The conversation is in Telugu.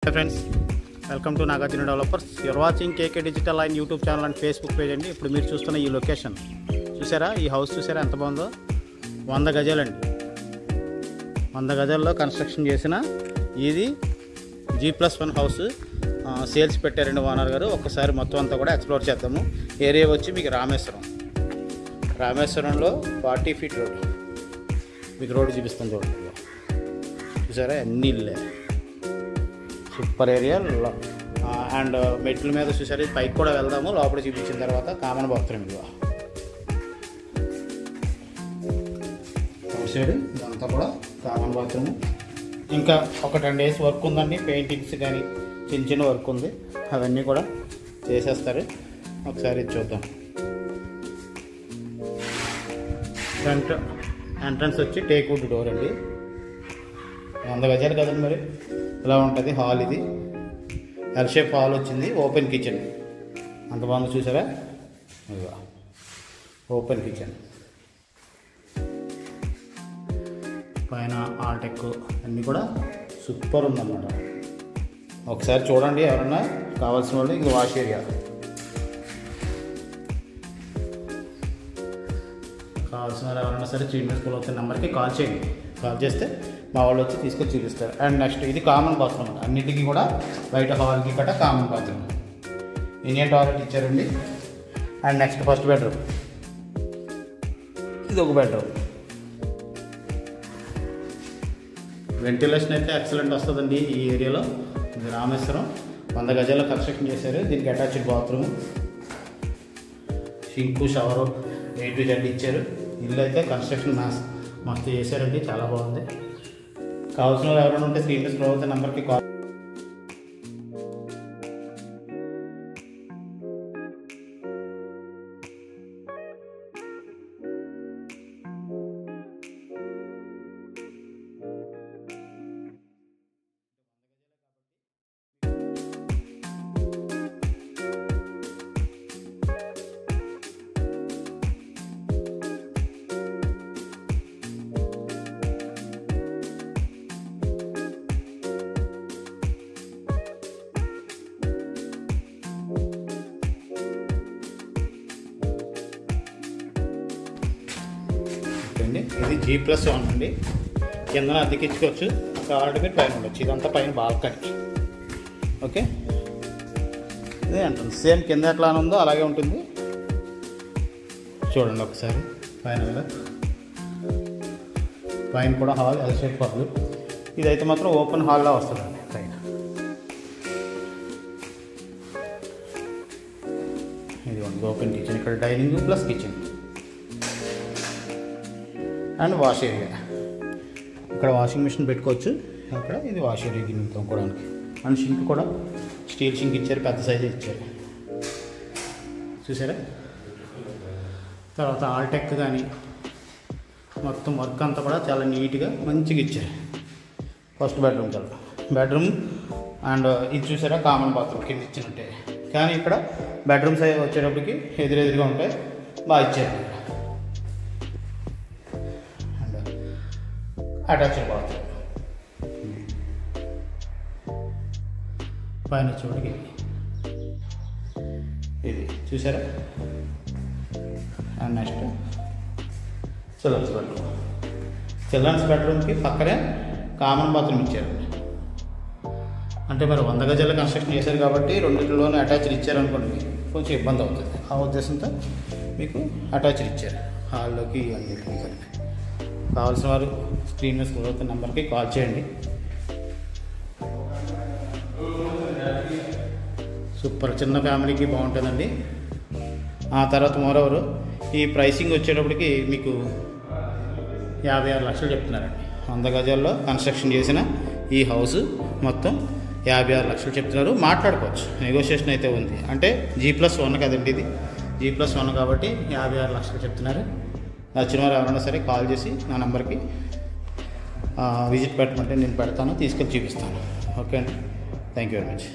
Hi friends, welcome to Nagarjuna Developers. You are watching KK Digital Line YouTube channel and Facebook page అండి. ఇప్పుడు మీరు చూస్తున్న ఈ లొకేషన్ చూసారా, ఈ హౌస్ చూసారా ఎంత బాగుందో. 100 గజాలండి. 100 గజాల్లో కన్స్ట్రక్షన్ చేసిన ఇది G+1 హౌస్. సేల్స్ పెట్టారండి ఓనర్ గారు. ఒక్కసారి మొత్తం అంతా కూడా ఎక్స్ప్లోర్ చేద్దాము. ఏరియా వచ్చి మీకు రామేశ్వరంలో 40 feet రోడ్. మీకు రోడ్డు చూపిస్తాను చూడండి. చూసారా అన్ని ఇల్లే, సూపర్ ఏరియా. అండ్ మెట్ల మీద చూసారు, పైకి కూడా వెళ్దాము. లోపల చూపించిన తర్వాత కామన్ బాత్రూమ్ ఇదిగో అవుట్ సైడ్ ఇదంతా కూడా కామన్ బాత్రూమ్. ఇంకా ఒక 10 days వర్క్ ఉందండి. పెయింటింగ్స్ కానీ చిన్న చిన్న వర్క్ ఉంది, అవన్నీ కూడా చేసేస్తారు. ఒకసారి చూద్దాం. ఫ్రంట్ ఎంట్రన్స్ వచ్చి టేక్ వుడ్ డోర్ అండి. 100 గజాలు కదండి, మరి ఇలా ఉంటుంది హాల్. ఇది ఎల్ షేప్ హాల్ వచ్చింది. ఓపెన్ కిచెన్ అంత బాగుంది చూసారా. ఓపెన్ కిచెన్ పైన ఆల్టెక్ అన్నీ కూడా సూపర్ ఉందన్నమాట. ఒకసారి చూడండి, ఎవరన్నా కావాల్సిన వాళ్ళు. ఇది వాష్ ఏరియా. కావాల్సిన వాళ్ళు ఎవరైనా సరే చీల్డ్రన్ స్కూల్ వచ్చిన నెంబర్కి కాల్ చేయండి. కాల్ చేస్తే మా వాళ్ళు వచ్చి తీసుకొని చూపిస్తారు. అండ్ నెక్స్ట్ ఇది కామన్ బాత్రూమ్. అన్నింటికి కూడా బయట హాల్కి గట్రా కామన్ బాత్రూమ్. ఇండియన్ టాయిలెట్ ఇచ్చారండి. And next first bedroom. ఇది ఒక బెడ్రూమ్. వెంటిలేషన్ అయితే ఎక్సలెంట్ వస్తుందండి ఈ ఏరియాలో. ఇది రామేశ్వరం 100 గజాల్లో కన్స్ట్రక్షన్ చేశారు. దీనికి attached bathroom, sink, shower A to Z ఇచ్చారు. ఇల్లు అయితే కన్స్ట్రక్షన్ మస్తు చేశారండి, చాలా బాగుంది. కావాల్సిన వాళ్ళు ఎవరైనా ఉంటే స్క్రీన్ మీద స్క్రోల్ అవుతున్న నెంబర్కి కాల్. ఇది G+1 అండి. కిందన అద్దెకిచ్చుకోవచ్చు, కావాలంటే మీరు పైన ఉండొచ్చు. ఇదంతా పైన బాల్కనీ. ఓకే, ఇదే అంటుంది. సేమ్ కింద ఎట్లా ఉందో అలాగే ఉంటుంది. చూడండి ఒకసారి పైన కదా. పైన కూడా హాల్, ఎల్ షేప్ హాల్. ఇదైతే మాత్రం ఓపెన్ హాల్లో వస్తుందండి పైన. ఇది ఓపెన్ కిచెన్. ఇక్కడ dining plus kitchen and wash area. ఇక్కడ వాషింగ్ మిషన్ పెట్టుకోవచ్చు. అక్కడ ఇది వాష్ ఏరియా గిన్నె తోముకోవడానికి. అండ్ షింక్ కూడా స్టీల్ షింక్ ఇచ్చారు, పెద్ద సైజు ఇచ్చారు చూసారా. తర్వాత ఆల్టెక్ కానీ మొత్తం వర్క్ అంతా కూడా చాలా నీట్గా మంచిగా ఇచ్చారు. ఫస్ట్ బెడ్రూమ్ చాలా బెడ్రూమ్. అండ్ ఇది చూసారా కామన్ బాత్రూమ్ కింద ఇచ్చినట్టే, కానీ ఇక్కడ బెడ్రూమ్ సైజ్ వచ్చేటప్పటికి ఎదురెదురుగా ఉంటాయి, బాగా ఇచ్చారు. అటాచ్డ్ బాత్రూమ్ పైన చూడకి ఇది చూసారా. అండ్ నెక్స్ట్ చిల్డ్రన్స్ బెడ్రూమ్కి పక్కనే కామన్ బాత్రూమ్ ఇచ్చారు. అంటే మరి 100 గజాల కన్స్ట్రక్షన్ చేశారు కాబట్టి రెండింటిలోనే అటాచ్డ్ ఇచ్చారనుకోండి కొంచెం ఇబ్బంది అవుతుంది. ఆ ఉద్దేశంతో మీకు అటాచ్డ్ ఇచ్చారు హాల్లోకి అన్నింటికి కలిపి. కావాల్సిన వారు స్క్రీన్ మీద స్క్రోల్ అవుతున్న నెంబర్కి కాల్ చేయండి. సూపర్, చిన్న ఫ్యామిలీకి బాగుంటుందండి. ఆ తర్వాత మోరోవరు ఈ ప్రైసింగ్ వచ్చేటప్పటికి మీకు 56 లక్షలు చెప్తున్నారండి. 100 గజాల్లో కన్స్ట్రక్షన్ చేసిన ఈ హౌస్ మొత్తం 56 లక్షలు చెప్తున్నారు. మాట్లాడుకోవచ్చు, నెగోషియేషన్ అయితే ఉంది. అంటే G+1 కదండి, ఇది G+1 కాబట్టి 56 లక్షలు చెప్తున్నారు. నచ్చిన వారు ఎవరైనా సరే కాల్ చేసి నా నెంబర్కి విజిట్ పెట్టమంటే నేను పెడతాను, తీసుకెళ్ళి చూపిస్తాను. ఓకే అండి, థ్యాంక్ యూ వెరీ మచ్.